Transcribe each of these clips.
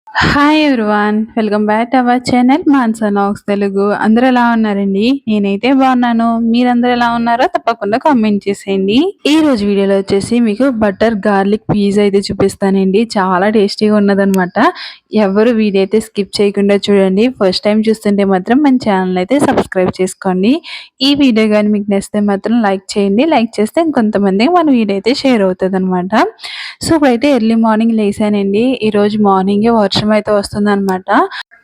Hi everyone. Welcome back to our channel Mansa vlogs Telugu. అందరూ ఎలా ఉన్నారండి? నేనైతే బాగున్నాను. మీరందరూ ఎలా ఉన్నారో తప్పకుండా కామెంట్ చేసేయండి. ఈ రోజు వీడియోలో వచ్చేసి మీకు బటర్ గార్లిక్ పిజ్జా అయితే చూపిస్తానండి. చాలా టేస్టీగా ఉన్నదనమాట. ఎవరు వీడియో అయితే స్కిప్ చేయకుండా చూడండి. ఫస్ట్ టైం చూస్తుంటే మాత్రం మన ఛానల్ అయితే సబ్స్క్రైబ్ చేసుకోండి. ఈ వీడియో కానీ మీకు నచ్చితే మాత్రం లైక్ చేయండి. లైక్ చేస్తే ఇంకొంతమందికి మన వీడియో అయితే షేర్ అవుతుందన్నమాట. సో ఇప్పుడైతే ఎర్లీ మార్నింగ్ లేసానండి. ఈరోజు మార్నింగే వర్షం అయితే వస్తుందనమాట.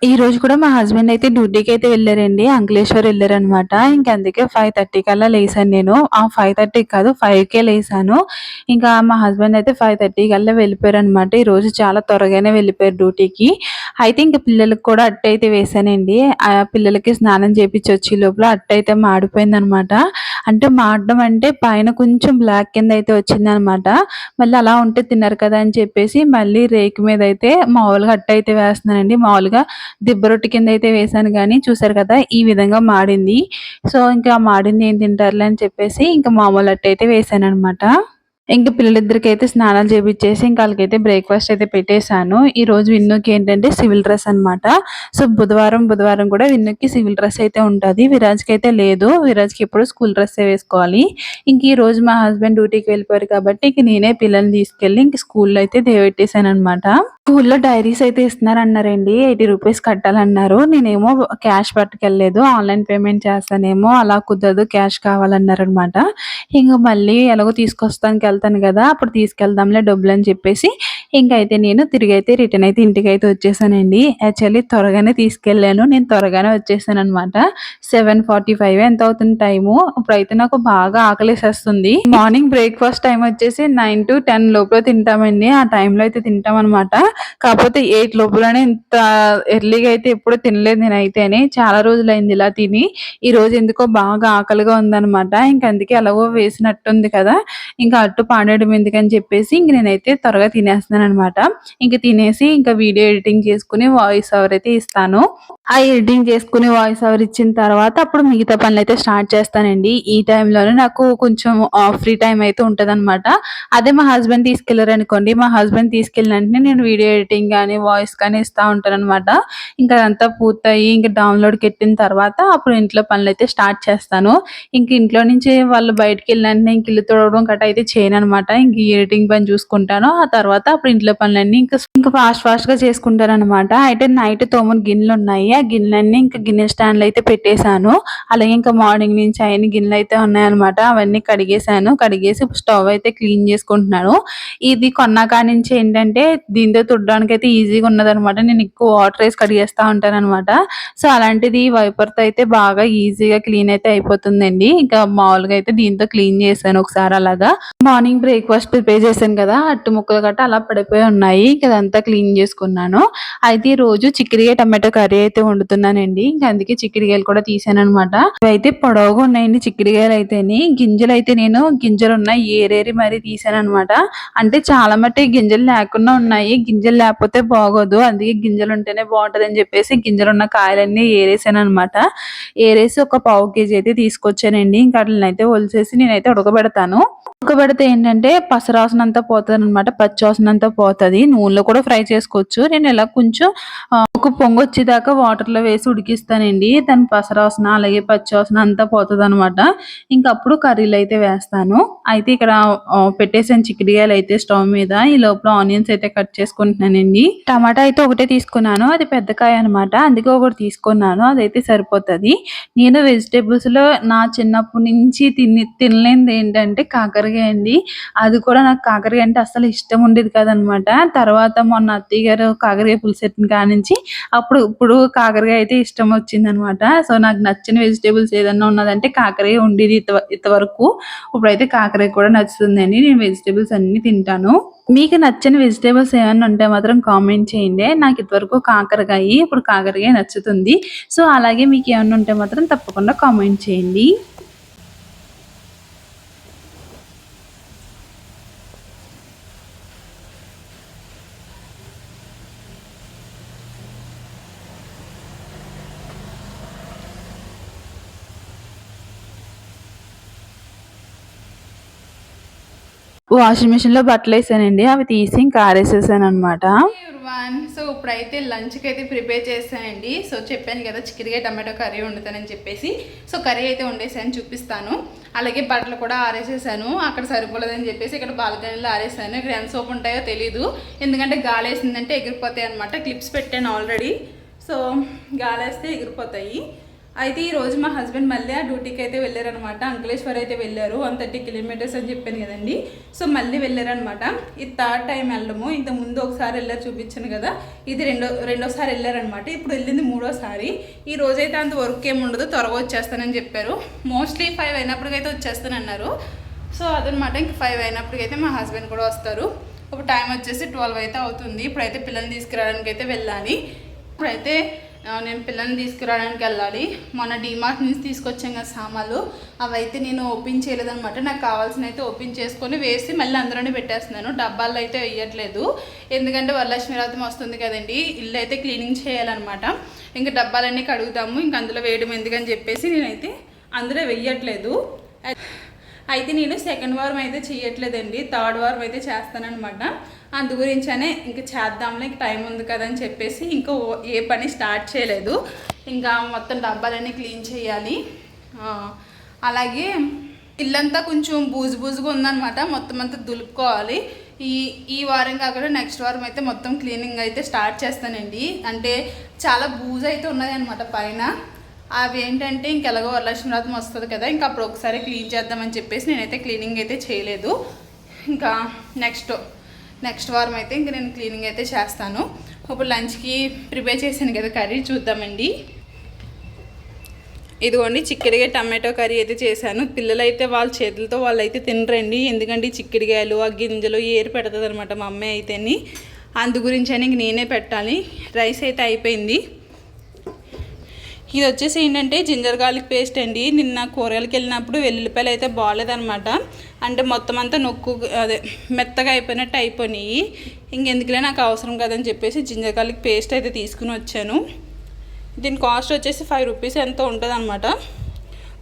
ఈ రోజు కూడా మా హస్బెండ్ అయితే డ్యూటీకి అయితే వెళ్ళారండి. అంకలేశ్వర్ వెళ్ళారనమాట. ఇంక అందుకే 5:30 కల్లా లేసాను నేను. 5:30 కాదు 5కే లేసాను. ఇంకా మా హస్బెండ్ అయితే 5:30 కల్లా వెళ్ళిపోయారనమాట. ఈ రోజు చాలా త్వరగానే వెళ్ళిపోయారు డ్యూటీకి. అయితే ఇంక పిల్లలకి కూడా అట్టయితే వేసానండి. ఆ పిల్లలకి స్నానం చేపిచ్చి వచ్చే లోపల అట్టయితే మాడిపోయిందనమాట. అంటే మాడడం అంటే పైన కొంచెం బ్లాక్ కింద అయితే వచ్చిందనమాట. మళ్ళీ అలా ఉంటే తినరు కదా అని చెప్పేసి మళ్ళీ రేకు మీద అయితే మామూలుగా అట్టయితే వేస్తున్నానండి. మామూలుగా దిబ్బ రొట్టె కింద అయితే వేశాను గానీ చూసారు కదా ఈ విధంగా మాడింది. సో ఇంకా మాడింది ఏం తింటారులే అని చెప్పేసి ఇంకా మామూలు అట్టయితే వేశాననమాట. ఇంక పిల్లలిద్దరికైతే స్నానాలు చేపిచ్చేసి ఇంక ఆళ్ళకైతే బ్రేక్‌ఫాస్ట్ అయితే పెట్టేసాను. ఈరోజు విన్నుకి ఏంటంటే సివిల్ డ్రెస్ అనమాట. సో, బుధవారం కూడా విన్నుకి సివిల్ డ్రెస్ అయితే ఉంటది. విరాజ్‌కైతే లేదు. విరాజ్‌కి ఎప్పుడు స్కూల్ డ్రెస్సే వేసుకోవాలి. ఇంక ఈరోజు మా హస్బెండ్ డ్యూటీకి వెళ్ళిపోయారు కాబట్టి ఇంక నేనే పిల్లల్ని తీసుకెళ్ళి ఇంక స్కూల్‌లో అయితే దిగబెట్టేసాననమాట. స్కూల్‌లో డైరీస్ అయితే ఇస్తున్నారన్నారండి. ₹80 కట్టాలన్నారు. నేనేమో క్యాష్ పట్టుకెళ్ళలేదు. ఆన్‌లైన్ పేమెంట్ చేస్తానేమో అలా కుదరదు క్యాష్ కావాలన్నారనమాట. ఇంక మళ్ళీ ఎలాగో తీసుకొస్తానికెళ్తాను గదా! అప్పుడు తీసుకెళ్దాంలే డబ్బులని చెప్పేసి ఇంకైతే నేను తిరిగైతే రిటర్న్ అయితే ఇంటికైతే వచ్చేసానండి. యాక్చువల్లీ త్వరగానే తీసుకెళ్ళాను. నేను త్వరగానే వచ్చేసాననమాట. 7:45 ఎంతో అవుతుంది టైము. ఇప్పుడైతే నాకు బాగా ఆకలేసేస్తుంది. మార్నింగ్ బ్రేక్‌ఫాస్ట్ టైమ్ వచ్చేసి 9-10 లోపల తింటామండి. ఆ టైంలో అయితే తింటామనమాట. కాకపోతే 8 లోపలనే ఇంత ఎర్లీగా అయితే ఎప్పుడు తినలేదు నేనైతేని. చాలా రోజులైంది ఇలా తిని. ఈరోజు ఎందుకో బాగా ఆకలిగా ఉందనమాట. ఇంక అందుకే ఎలాగో వేసినట్టుంది కదా! ఇంకా అట్టు పాడేయడం ఎందుకని చెప్పేసి ఇంక నేనైతే త్వరగా తినేస్తున్నాననమాట. ఇంక తినేసి ఇంక వీడియో ఎడిటింగ్ చేసుకొని వాయిస్ ఓవర్ అయితే ఇస్తాను. ఆ ఎడిటింగ్ చేసుకొని వాయిస్ ఓవర్ ఇచ్చిన తర్వాత అప్పుడు మిగతా పనులైతే స్టార్ట్ చేస్తానండి. ఈ టైంలోనే నాకు కొంచెం ఫ్రీ టైమ్ అయితే ఉంటదనమాట. అదే మా హస్బెండ్ తీసుకెళ్లారనుకోండి, మా హస్బెండ్ తీసుకెళ్ళిన వెంటనే నేను వీడియో ఎడిటింగ్ గాని, వాయిస్ కానీ ఇస్తా ఉంటాననమాట. ఇంక అదంతా పూర్తయ్యి ఇంక డౌన్‌లోడ్‌కెట్టిన తర్వాత అప్పుడు ఇంట్లో పనులైతే స్టార్ట్ చేస్తాను. ఇంక ఇంట్లో నుంచి వాళ్ళు బయటికెళ్ళిన వెంటనే ఇంక ఇల్లు తుడవడం గట్టా అయితే చేయననమాట. ఇంక ఈ ఎడిటింగ్ పని చూసుకుంటాను. ఆ తర్వాత అప్పుడు ఇంట్లో పనులన్నీ ఇంక ఫాస్ట్‌గా చేసుకుంటాననమాట. అయితే నైట్ తోమిన గిన్నెలున్నాయి. ఆ గిన్నెలన్నీ ఇంక గిన్నె స్టాండ్‌లో అయితే పెట్టేసాను. అలాగే ఇంకా మార్నింగ్ నుంచి అయన్ని గిన్నెలయితే ఉన్నాయనమాట. అవన్నీ కడిగేసాను. కడిగేసి స్టవ్ అయితే క్లీన్ చేసుకుంటున్నాను. ఇది కొన్న కాడ్నుంచి ఏంటంటే దీంతో తుడడానికైతే ఈజీగా ఉన్నదనమాట. నేను ఎక్కువ వాటర్ ఏసి కడిగేస్తా ఉంటాననమాట. సో, అలాంటిది వైపర్‌తో అయితే బాగా ఈజీగా క్లీన్ అయితే అయిపోతుందండి. ఇంకా మామూలుగా అయితే దీంతో క్లీన్ చేశాను ఒకసారి అలాగా. మార్నింగ్ బ్రేక్‌ఫాస్ట్ ప్రిపేర్ చేశాను కదా! అట్టు ముక్కలు గట్టా అలా పడిపోయి ఉన్నాయి. ఇంక అదంతా క్లీన్ చేసుకున్నాను. అయితే ఈరోజు చిక్కుడుగాయ టమాటో కర్రీ అయితే వండుతున్నానండి. ఇంక అందుకే చిక్కుడుగాయలు కూడా తీసాననమాట. ఇవైతే పొడవుగా ఉన్నాయండి చిక్కుడుగాయలయితేని. గింజలైతే నేను గింజలున్నాయి ఏరేరి మరీ తీసాననమాట. అంటే చాలా మట్టుకు గింజలు లేకుండా ఉన్నాయి. గింజలు లేకపోతే బాగోదు. అందుకే గింజలుంటేనే బావుంటదని చెప్పేసి గింజలున్న కాయలన్నీ ఏరేసాననమాట. ఏరేసి ఒక పావు కేజీ అయితే తీసుకొచ్చానండి. ఇంక ఆటిలనైతే ఒలిసేసి నేనైతే ఉడకబెడతాను. ఉడకబెడితే ఏంటంటే పసరాసన అంతా పోతదనమాట. పచ్చివాసన అంతా పోతది. నూనెలో కూడా ఫ్రై చేసుకోవచ్చు. నేను ఇలా కొంచెం ఒక పొంగొచ్చేదాకా వాటర్‌లో వేసి ఉడికిస్తానండి. దాని పసరాసన అలాగే పచ్చివాసన అంతా పోతదనమాట. ఇంకప్పుడు కర్రీలో అయితే వేస్తాను. అయితే ఇక్కడ పెట్టేసాను చిక్కుడుగాయలయితే స్టవ్ మీద. ఈ లోపల ఆనియన్స్ అయితే కట్ చేసుకుంటున్నానండి. టమాటా అయితే ఒకటే తీసుకున్నాను. అది పెద్ద కాయ అనమాట. అందుకే ఒకటి తీసుకున్నాను. అదైతే సరిపోతది. నేను వెజిటబుల్స్‌లో నా చిన్నప్పటి నుంచి తినలేనిదేంటంటే కాకరకాయ అండి. అది కూడా నాకు కాకరకాయ అంటే అస్సలు ఇష్టం ఉండేది కాదనమాట. తర్వాత మొన్న అత్తయ్య గారు కాకరకాయ పులుసెట్టిన కాడ్నుంచి ఇప్పుడు కాకరకాయ అయితే ఇష్టం వచ్చిందనమాట. సో, నాకు నచ్చిన వెజిటబుల్స్ ఏదన్నా ఉన్నదంటే కాకరకాయ ఉండేది ఇంతవరకు. ఇప్పుడైతే కాకరకాయ కూడా నచ్చుతుందండి. నేను వెజిటబుల్స్ అన్నీ తింటాను. మీకు నచ్చని వెజిటబుల్స్ ఏమన్నా ఉంటే మాత్రం కామెంట్ చేయండి. నాకు ఇదివరకు కాకరకాయి, ఇప్పుడు కాకరకాయ నచ్చుతుంది. సో, అలాగే మీకేమన్నా ఉంటే మాత్రం తప్పకుండా కామెంట్ చేయండి. వాషింగ్ మిషన్ లో బట్టలు వేసానండి, అవి తీసి ఇంకా ఆరేసేసాను అనమాట. సో ఇప్పుడైతే లంచ్కి అయితే ప్రిపేర్ చేస్తానండి. సో చెప్పాను కదా చికెన్గా టమాటో కర్రీ వండుతానని చెప్పేసి. సో కర్రీ అయితే వండేసాను, చూపిస్తాను. అలాగే బట్టలు కూడా ఆరేసేసాను, అక్కడ సరిపోలేదని చెప్పేసి ఇక్కడ బాల్కనీలో ఆరేసాను. ఇక్కడ ఎంత సోపు ఉంటాయో తెలీదు, ఎందుకంటే గాలి వేసిందంటే ఎగిరిపోతాయి అనమాట. క్లిప్స్ పెట్టాను ఆల్రెడీ, సో గాలి వేస్తే ఎగిరిపోతాయి. అయితే ఈరోజు మా హస్బెండ్ మళ్ళీ ఆ డ్యూటీకి అయితే వెళ్ళారనమాట. అంకలేశ్వర్ అయితే వెళ్ళారు, 130 కిలోమీటర్స్ అని చెప్పాను కదండి. సో మళ్ళీ వెళ్ళారనమాట. ఇది థర్డ్ టైం వెళ్ళడము. ఇంత ముందు ఒకసారి వెళ్ళారు, చూపించాను కదా. ఇది రెండోసారి వెళ్ళారనమాట. ఇప్పుడు వెళ్ళింది మూడోసారి. ఈ రోజైతే అంత వర్క్ ఏమి ఉండదు, త్వరగా వచ్చేస్తానని చెప్పారు. మోస్ట్లీ 5 అయినప్పటికైతే వచ్చేస్తానన్నారు. సో అదనమాట, ఇంక 5 అయినప్పటికైతే మా హస్బెండ్ కూడా వస్తారు. ఇప్పుడు టైం వచ్చేసి 12 అయితే అవుతుంది. ఇప్పుడైతే పిల్లల్ని తీసుకురావడానికి అయితే వెళ్ళాలి. ఇప్పుడైతే నేను పిల్లల్ని తీసుకురావడానికి వెళ్ళాలి. మొన్న డీమార్ట్ నుంచి తీసుకొచ్చాం కదా సామాన్లు, అవి అయితే నేను ఓపెన్ చేయలేదనమాట. నాకు కావాల్సిన అయితే ఓపెన్ చేసుకొని వేసి మళ్ళీ అందులోనే పెట్టేస్తున్నాను. డబ్బాల్లో అయితే వేయట్లేదు, ఎందుకంటే వరలక్ష్మి వ్రతం వస్తుంది కదండి. ఇల్లు అయితే క్లీనింగ్ చేయాలన్నమాట. ఇంకా డబ్బాలన్నీ కడుగుతాము, ఇంక అందులో వేయడం ఎందుకని చెప్పేసి నేనైతే అందులో వేయట్లేదు. అయితే నేను సెకండ్ వారం అయితే చేయట్లేదండి, థర్డ్ వారం అయితే చేస్తానన్నమాట. అందు గురించనే ఇంక చేద్దాంలే, ఇంక టైం ఉంది కదా అని చెప్పేసి ఇంకా ఏ పని స్టార్ట్ చేయలేదు. ఇంకా మొత్తం డబ్బాలన్నీ క్లీన్ చేయాలి. అలాగే ఇల్లంతా కొంచెం బూజుగా ఉందన్నమాట, మొత్తం అంతా దులుపుకోవాలి. ఈ వారం కాకుండా నెక్స్ట్ వారం అయితే మొత్తం క్లీనింగ్ అయితే స్టార్ట్ చేస్తానండి. అంటే చాలా బూజు అయితే ఉన్నది అనమాట పైన. అవి ఏంటంటే ఇంకెలాగో వరలక్ష్మి వ్రతం వస్తుంది కదా, ఇంకా అప్పుడు ఒకసారి క్లీన్ చేద్దామని చెప్పేసి నేనైతే క్లీనింగ్ అయితే చేయలేదు. ఇంకా నెక్స్ట్ వారం అయితే ఇంక నేను క్లీనింగ్ అయితే చేస్తాను. ఇప్పుడు లంచ్కి ప్రిపేర్ చేశాను కదా కర్రీ, చూద్దామండి. ఇదిగోండి చిక్కుడుకాయ టమాటో కర్రీ అయితే చేశాను. పిల్లలు అయితే వాళ్ళ చేతులతో వాళ్ళు అయితే తినరండి, ఎందుకంటే చిక్కుడుకాయలు ఆ గింజలు ఏరు పెడుతుంది అనమాట మా అమ్మాయి అయితేని. అందు గురించి అని ఇంక నేనే పెట్టాలి. రైస్ అయితే అయిపోయింది. ఇది వచ్చేసి ఏంటంటే జింజర్ గార్లిక్ పేస్ట్ అండి. నిన్న కూరగాయలకి వెళ్ళినప్పుడు వెల్లుల్లిపాయలు అయితే బాగాలేదనమాట, అంటే మొత్తం అంతా మెత్తగా అయిపోయినట్టు అయిపోయినాయి. ఇంకెందుకులే నాకు అవసరం కదని చెప్పేసి జింజర్ గార్లిక్ పేస్ట్ అయితే తీసుకుని వచ్చాను. దీని కాస్ట్ వచ్చేసి 5 రూపీస్ ఎంతో ఉంటుంది అనమాట.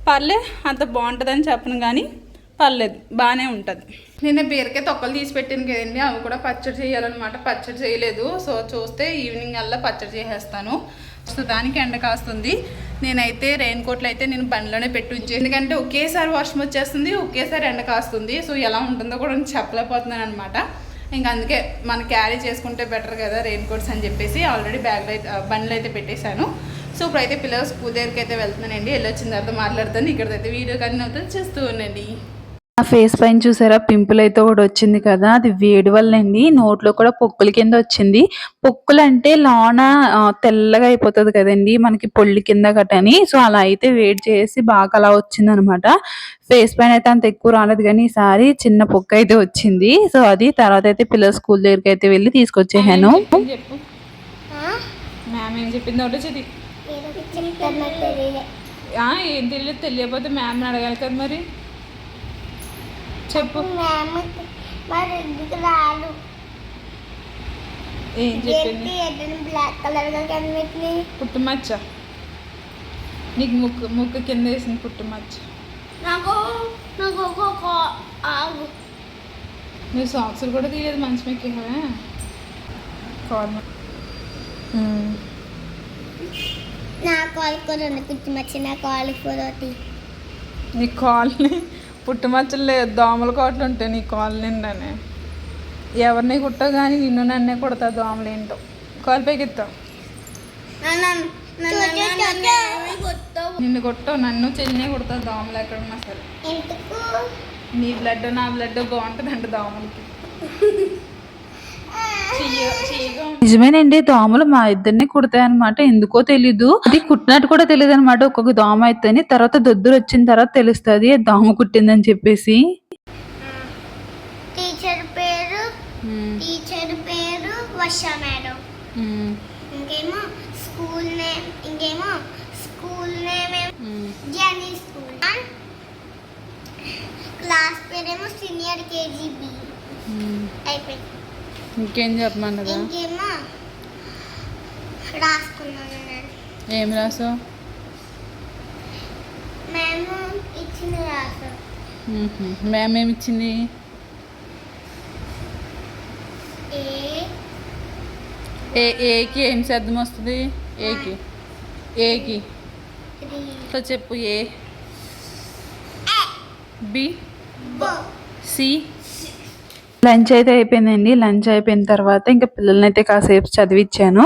పర్లే, అంత బాగుంటుందని చెప్పను కానీ పర్లేదు, బాగానే ఉంటుంది. నేను బీరకాయ తొక్కలు తీసి పెట్టాను కదండి, అవి కూడా పచ్చడి చేయాలన్నమాట. పచ్చడి చేయలేదు, సో చూస్తే ఈవినింగ్ అలా పచ్చడి చేసేస్తాను. సో దానికి ఎండ కాస్తుంది. నేనైతే రెయిన్ కోట్లు అయితే నేను బండిలోనే పెట్టి ఉంచాను, ఎందుకంటే ఒకేసారి వర్షం వచ్చేస్తుంది, ఒకేసారి ఎండ కాస్తుంది. సో ఎలా ఉంటుందో కూడా నేను చెప్పలేకపోతున్నాను అనమాట. ఇంకా అందుకే మనం క్యారీ చేసుకుంటే బెటర్ కదా రెయిన్ కోట్స్ అని చెప్పేసి ఆల్రెడీ బ్యాగ్లో అయితే బండిలో అయితే పెట్టేశాను. సో ఇప్పుడైతే పిల్లలు స్కూల్ దగ్గరికి అయితే వెళ్తున్నానండి. వెళ్ళొచ్చిన తర్వాత మాట్లాడతాను. ఇక్కడైతే వీడియో కానీ అవుతుంది, చూస్తూ ఉండండి. ఆ ఫేస్ పైన చూసారా పింపుల్ అయితే ఒకటి వచ్చింది కదా, అది వేడి వల్ల అండి. నోట్లో కూడా పొక్కుల కింద వచ్చింది. పొక్కులు అంటే లోన తెల్లగా అయిపోతుంది కదండి మనకి పొల్లి కింద గట్టని. సో అలా అయితే వేడి చేసి బాగా అలా వచ్చింది అనమాట. ఫేస్ పైన అయితే అంత ఎక్కువ రాలేదు, కానీ ఈసారి చిన్న పొక్కు అయితే వచ్చింది. సో అది తర్వాత అయితే పిల్లల స్కూల్ దగ్గరికి అయితే వెళ్ళి తీసుకొచ్చేసాను. చెప్పు మ్యామ్ ఏం చెప్పింది ఒకటి చది ఏం తెలియకపోతే మ్యామ్ని అడగాలి కదా మరి. చెప్పు ఏం చెప్పింది? బ్లాక్ కలర్ పుట్టుమచ్చ, నీకు ముక్కు కింద వేసింది పుట్టుమచ్చ. నువ్వు సాక్సులు కూడా తీయలేదు, మంచి మీకు నా కాల్ కూడా పుట్టుమచ్చ, నా కాల్ కూడా నీ కాల్ని పుట్టుమచ్చలు లేదు, దోమల కోట్లు ఉంటాయి నీ కాల్ నిండానే. ఎవరిని కుట్టవు కానీ నిన్ను నన్నే కుడతా దోమలు ఏంటో. కాలు పైకెత్తావు, నిన్ను కొట్టవు, నన్ను చెల్లినే కుడతా దోమలు ఎక్కడున్నా సరే. నీ బ్లడ్ నా బ్లడ్ బాగుంటుందండి దోమలకి. నిజమేనండి, దోమలు మా ఇద్దరిని కుడతాయి అనమాట. ఎందుకో తెలీదు, అది కుట్టినట్టు కూడా తెలియదు అనమాట. ఒక్కొక్క దోమ అయితేనే తర్వాత దొద్దురు వచ్చిన తర్వాత తెలుస్తుంది దోమ కుట్టిందని చెప్పేసి. టీచర్ పేరు వర్ష మేడం. ఇంకేమో school name Johnny school. Class పేరేమో సీనియర్ కేజీబీ. అయిపోయింది. ఇంకేం చెప్పమన్నదా? ఇంకేమో రాసుకున్నాను. ఏం రాసావు? మేము ఇచ్చింది రాసావు. మ్యామ్ ఏమి ఇచ్చింది? ఏకి ఏం శబ్దం వస్తుంది? ఏకి సో చెప్పు. ఏ, బి, సి. లంచ్ అయితే అయిపోయిందండి. లంచ్ అయిపోయిన తర్వాత ఇంకా పిల్లల్ని అయితే కాసేపు చదివించాను.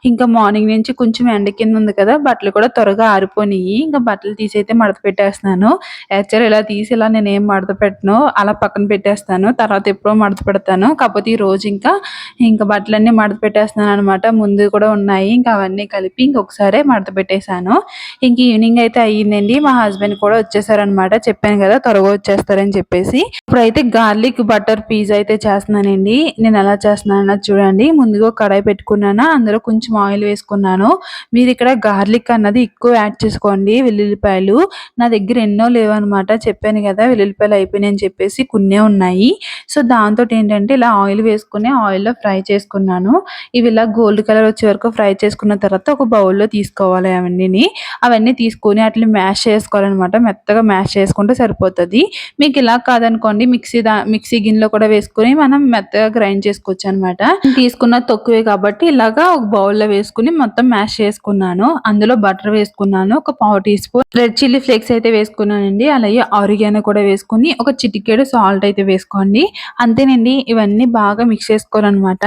ఇంకా మార్నింగ్ నుంచి కొంచెం ఎండ కింద ఉంది కదా, బట్టలు కూడా త్వరగా ఆరిపోయినాయి. ఇంకా బట్టలు తీసి అయితే మడత పెట్టేస్తున్నాను. యాక్చువల్ ఇలా తీసి ఇలా నేను ఏం మడత పెట్టను, అలా పక్కన పెట్టేస్తాను. తర్వాత ఎప్పుడో మడత పెడతాను. కాకపోతే ఈ రోజు ఇంకా బట్టలన్నీ మడత పెట్టేస్తున్నాను అనమాట. ముందు కూడా ఉన్నాయి, ఇంకా అవన్నీ కలిపి ఇంకొకసారి మడత పెట్టేశాను. ఇంక ఈవినింగ్ అయితే అయ్యిందండి. మా హస్బెండ్ కూడా వచ్చేసారనమాట. చెప్పాను కదా త్వరగా వచ్చేస్తారని చెప్పేసి. ఇప్పుడైతే గార్లిక్ బటర్ పిజ్జా అయితే చేస్తున్నానండి. నేను ఎలా చేస్తున్నానో చూడండి. ముందుగా కడాయి పెట్టుకున్నాను, అందులో కొంచెం ఆయిల్ వేసుకున్నాను. మీరు ఇక్కడ గార్లిక్ అన్నది ఎక్కువ యాడ్ చేసుకోండి. వెల్లుల్లిపాయలు నా దగ్గర ఎన్నో లేవన్నమాట. చెప్పాను కదా వెల్లుల్లిపాయలు అయిపోయినాయి అని చెప్పేసి, కొన్నే ఉన్నాయి. సో దాంతో ఏంటంటే ఇలా ఆయిల్ వేసుకుని ఆయిల్లో ఫ్రై చేసుకున్నాను. ఇవి ఇలా గోల్డ్ కలర్ వచ్చే వరకు ఫ్రై చేసుకున్న తర్వాత ఒక బౌల్లో తీసుకోవాలి అవన్నీ తీసుకొని అట్లా మ్యాష్ చేసుకోవాలన్నమాట. మెత్తగా మ్యాష్ చేసుకుంటే సరిపోతుంది. మీకు ఇలా కాదనుకోండి మిక్సీ గిన్నెలో కూడా వేసుకుని మనం మెత్తగా గ్రైండ్ చేసుకోవచ్చు అనమాట. తీసుకున్న తక్కువే కాబట్టి ఇలాగా ఒక బౌల్లో వేసుకుని మొత్తం మ్యాష్ చేసుకున్నాను. అందులో బటర్ వేసుకున్నాను, ఒక 1/2 tea spoon red chilli flakes అయితే వేసుకున్నానండి. అలాగే ఆరిగానో కూడా వేసుకుని ఒక చిటికెడు సాల్ట్ అయితే వేసుకోండి. అంతేనండి. ఇవన్నీ బాగా మిక్స్ చేసుకోవాలన్నమాట.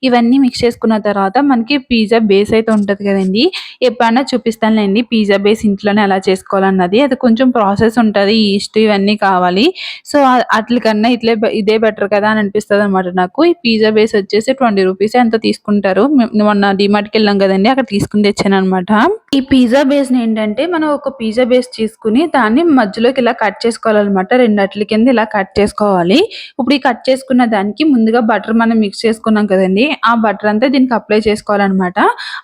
ఇవన్నీ మిక్స్ చేసుకున్న తర్వాత మనకి పిజ్జా బేస్ అయితే ఉంటది కదండి, ఎప్పుడన్నా చూపిస్తానులేండి పిజ్జా బేస్ ఇంట్లోనే ఎలా చేసుకోవాలన్నది. అది కొంచెం ప్రాసెస్ ఉంటుంది, ఈస్ట్ ఇవన్నీ కావాలి. సో అట్లకన్నా ఇదే బెటర్ కదా అని అనిపిస్తుంది అనమాట నాకు. ఈ పిజ్జా బేస్ వచ్చేసి 20 రూపీస్ ఎంత తీసుకుంటారు. మొన్న డిమార్ట్కి వెళ్ళాం కదండి, అక్కడ తీసుకుని తెచ్చాను అనమాట. ఈ పిజ్జా బేస్ ఏంటంటే మనం ఒక పిజ్జా బేస్ తీసుకుని దాన్ని మధ్యలోకి ఇలా కట్ చేసుకోవాలన్నమాట. 2 అట్ల కింద ఇలా కట్ చేసుకోవాలి. ఇప్పుడు ఈ కట్ చేసుకున్న దానికి ముందుగా బటర్ మనం మిక్స్ చేసుకున్నాం కదండి, ఆ బటర్ అంతా దీనికి అప్లై చేసుకోవాలన్నమాట.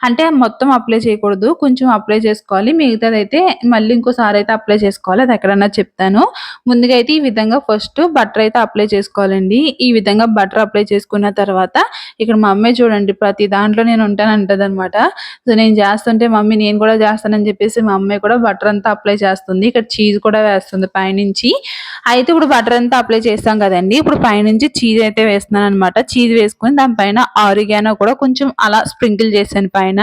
అంటే మొత్తం అప్లై చేయకూడదు, కొంచెం అప్లై చేసుకోవాలి. మిగతాది అయితే మళ్ళీ ఇంకోసారి అయితే అప్లై చేసుకోవాలి. అది ఎక్కడన్నా చెప్తాను. ముందుగా అయితే ఈ విధంగా ఫస్ట్ బటర్ అయితే అప్లై చేసుకోవాలండి. ఈ విధంగా బటర్ అప్లై చేసుకున్న తర్వాత ఇక్కడ మా అమ్మాయి చూడండి ప్రతి దాంట్లో నేను ఉంటాను అంటది అనమాట. సో నేను చేస్తుంటే మమ్మీ నేను కూడా చేస్తానని చెప్పేసి మా అమ్మాయి కూడా బటర్ అంతా అప్లై చేస్తుంది. ఇక్కడ చీజ్ కూడా వేస్తుంది పైనుంచి. అయితే ఇప్పుడు బటర్ అంతా అప్లై చేస్తాం కదండి, ఇప్పుడు పైనుంచి చీజ్ అయితే వేస్తున్నాను అనమాట. చీజ్ వేసుకుని దానిపైన ఆరిగానో కూడా కొంచెం అలా స్ప్రింకిల్ చేశాను పైన.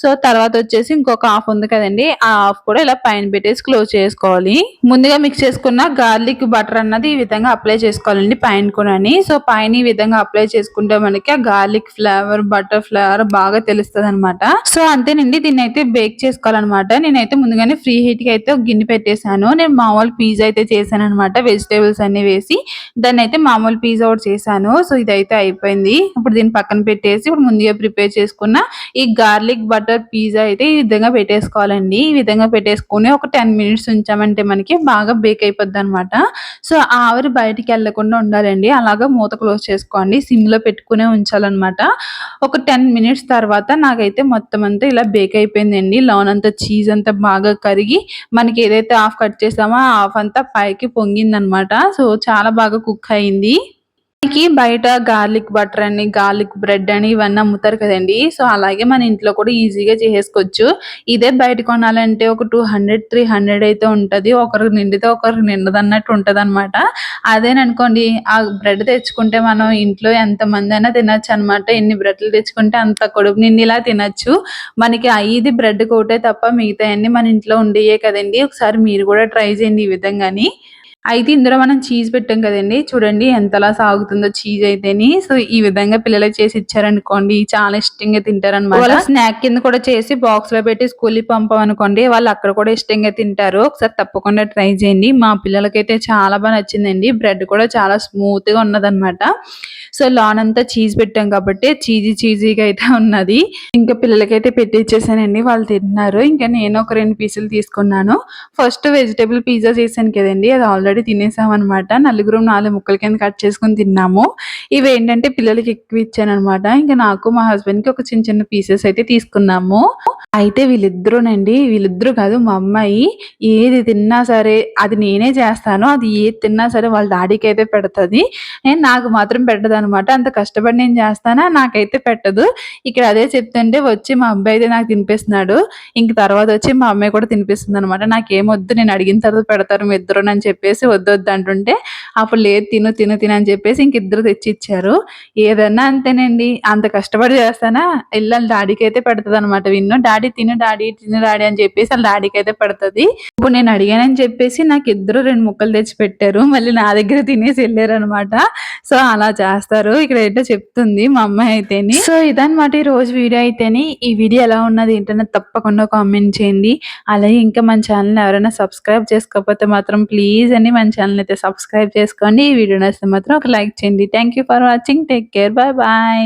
సో తర్వాత వచ్చేసి ఇంకొక హాఫ్ ఉంది కదండి, ఆ హాఫ్ కూడా ఇలా పైన పెట్టేసి క్లోజ్ చేసుకోవాలి. ముందుగా మిక్స్ చేసుకున్న గార్లిక్ బటర్ అన్నది ఈ విధంగా అప్లై చేసుకోవాలండి పైన కూడా. సో పైన ఈ విధంగా అప్లై చేసుకుంటే మనకి ఆ గార్లిక్ ఫ్లేవర్ బటర్ ఫ్లేవర్ బాగా తెలుస్తుంది అనమాట. సో అంతేనండి. దీన్ని అయితే బేక్ చేసుకోవాలన్నమాట. నేనైతే ముందుగానే ఫ్రీ హీట్ కి అయితే ఒక గిన్నె పెట్టేశాను. నేను మామూలు పిజ్జా అయితే చేశాను అనమాట. వెజిటేబుల్స్ అన్ని వేసి దాన్ని అయితే మామూలు పిజ్జా ఒకటి చేశాను. సో ఇదైతే అయిపోయింది. ఇప్పుడు దీన్ని పక్కన పెట్టేసి ఇప్పుడు ముందుగా ప్రిపేర్ చేసుకున్న ఈ గార్లిక్ బటర్ పిజ్జా అయితే ఈ విధంగా పెట్టేసుకోవాలండి. ఈ విధంగా పెట్టేసుకుని ఒక 10 మినిట్స్ ఉంచామంటే మనకి బాగా బేక్ అయిపోద్ది అనమాట. సో ఆవిరి బయటికి వెళ్లకుండా ఉండాలండి. అలాగా మూత క్లోజ్ చేసుకోండి, సిమ్ లో పెట్టుకునే ఉంచాలన్నమాట. ఒక 10 మినిట్స్ తర్వాత నాకైతే మొత్తం అంతా ఇలా బేక్ అయిపోయిందండి. లోన్ అంతా చీజ్ అంతా బాగా కరిగి మనకి ఏదైతే హాఫ్ కట్ చేసామో ఆ హాఫ్ అంతా పైకి పొంగిందనమాట. సో చాలా బాగా కుక్ అయింది. మనకి బయట గార్లిక్ బటర్ అని గార్లిక్ బ్రెడ్ అని ఇవన్నీ అమ్ముతారు కదండి. సో అలాగే మన ఇంట్లో కూడా ఈజీగా చేసేసుకోవచ్చు. ఇదే బయట కొనాలంటే ఒక 200-300 అయితే ఉంటది. ఒకరికి నిండితే ఒకరికి నిండదు అన్నట్టు ఉంటది అనమాట. అదేననుకోండి ఆ బ్రెడ్ తెచ్చుకుంటే మనం ఇంట్లో ఎంత మంది అయినా తినచ్చు అనమాట. ఎన్ని బ్రెడ్లు తెచ్చుకుంటే అంత కడుపు నిండిలా తినచ్చు. మనకి 5 బ్రెడ్ కోటే తప్ప మిగతా అన్ని మన ఇంట్లో ఉండేయే కదండి. ఒకసారి మీరు కూడా ట్రై చేయండి ఈ విధంగాని. అయితే ఇందులో మనం చీజ్ పెట్టాం కదండి, చూడండి ఎంతలా సాగుతుందో చీజ్ అయితేని. సో ఈ విధంగా పిల్లలకి చేసి ఇచ్చారనుకోండి చాలా ఇష్టంగా తింటారనమాట. వాళ్ళ స్నాక్ కింద కూడా చేసి బాక్స్ లో పెట్టి స్కూల్కి పంపామనుకోండి, వాళ్ళు అక్కడ కూడా ఇష్టంగా తింటారు. ఒకసారి తప్పకుండా ట్రై చేయండి. మా పిల్లలకైతే చాలా బాగా నచ్చిందండి. బ్రెడ్ కూడా చాలా స్మూత్ గా ఉన్నదనమాట. సో లాన్ అంతా చీజ్ పెట్టాం కాబట్టి చీజీగా అయితే ఉన్నది. ఇంకా పిల్లలకైతే పెట్టి ఇచ్చేసానండి, వాళ్ళు తింటున్నారు. ఇంకా నేను ఒక 2 పీసులు తీసుకున్నాను. ఫస్ట్ వెజిటేబుల్ పిజ్జా చేశాను కదండి, అది ఆల్రెడీ తినేసాం అనమాట. నలుగురు 4 ముక్కల కింద కట్ చేసుకుని తిన్నాము. ఇవి ఏంటంటే పిల్లలకి ఎక్కువ ఇచ్చాను అనమాట. ఇంకా నాకు మా హస్బెండ్ కి ఒక చిన్న చిన్న పీసెస్ అయితే తీసుకున్నాము. అయితే వీళ్ళిద్దరూ కాదు మా అమ్మాయి ఏది తిన్నా సరే అది నేనే చేస్తాను. అది ఏది తిన్నా సరే వాళ్ళ డాడీకైతే పెడతది. నాకు మాత్రం పెట్టదనమాట. అంత కష్టపడి నేను చేస్తానా నాకైతే పెట్టదు. ఇక్కడ అదే చెప్తుంటే వచ్చి మా అబ్బాయి అయితే నాకు తినిపిస్తున్నాడు. ఇంక తర్వాతొచ్చి మా అమ్మాయి కూడా తినిపిస్తుందనమాట. నాకేమొద్దు నేను అడిగిన తర్వాత పెడతారు మీ ఇద్దరునని చెప్పేసి వద్దొద్దు అంటుంటే, అప్పుడు లేదు తిను, తిను, తిను అని చెప్పేసి ఇంక ఇద్దరు తెచ్చిచ్చారు. ఏదన్నా అంతేనండి. అంత కష్టపడి చేస్తానా ఎళ్లి ఆళ్ళ డాడీకైతే పెడతదనమాట విన్ను. డాడీ తిను డాడీ, తిను డాడీ అని చెప్పేసి ఆళ్ళ డాడీకైతే పెడతది. ఇప్పుడు నేను అడిగానని చెప్పేసి నాకిద్దరు 2 ముక్కలు తెచ్చి పెట్టారు. మళ్ళీ నా దగ్గర తినేసి ఎళ్లారనమాట. సో, అలా చేస్తారు. ఇక్కడైతే చెప్తుంది మా అమ్మాయి అయితేని. సో, ఇదనమాట ఈరోజు వీడియో అయితేని. ఈ వీడియో ఎలా ఉన్నది ఏంటన్నది తప్పకుండా కామెంట్ చేయండి. అలాగే ఇంకా మన ఛానెల్‌ని ఎవరైనా సబ్స్క్రైబ్ చేసుకోకపోతే మాత్రం ప్లీజ్ అండి మన ఛానెల్‌ని అయితే సబ్స్క్రైబ్ చేసుకోండి. ఈ వీడియో నచ్చితే మాత్రం ఒక లైక్ చేయండి. Thank you for watching. Take care. Bye bye.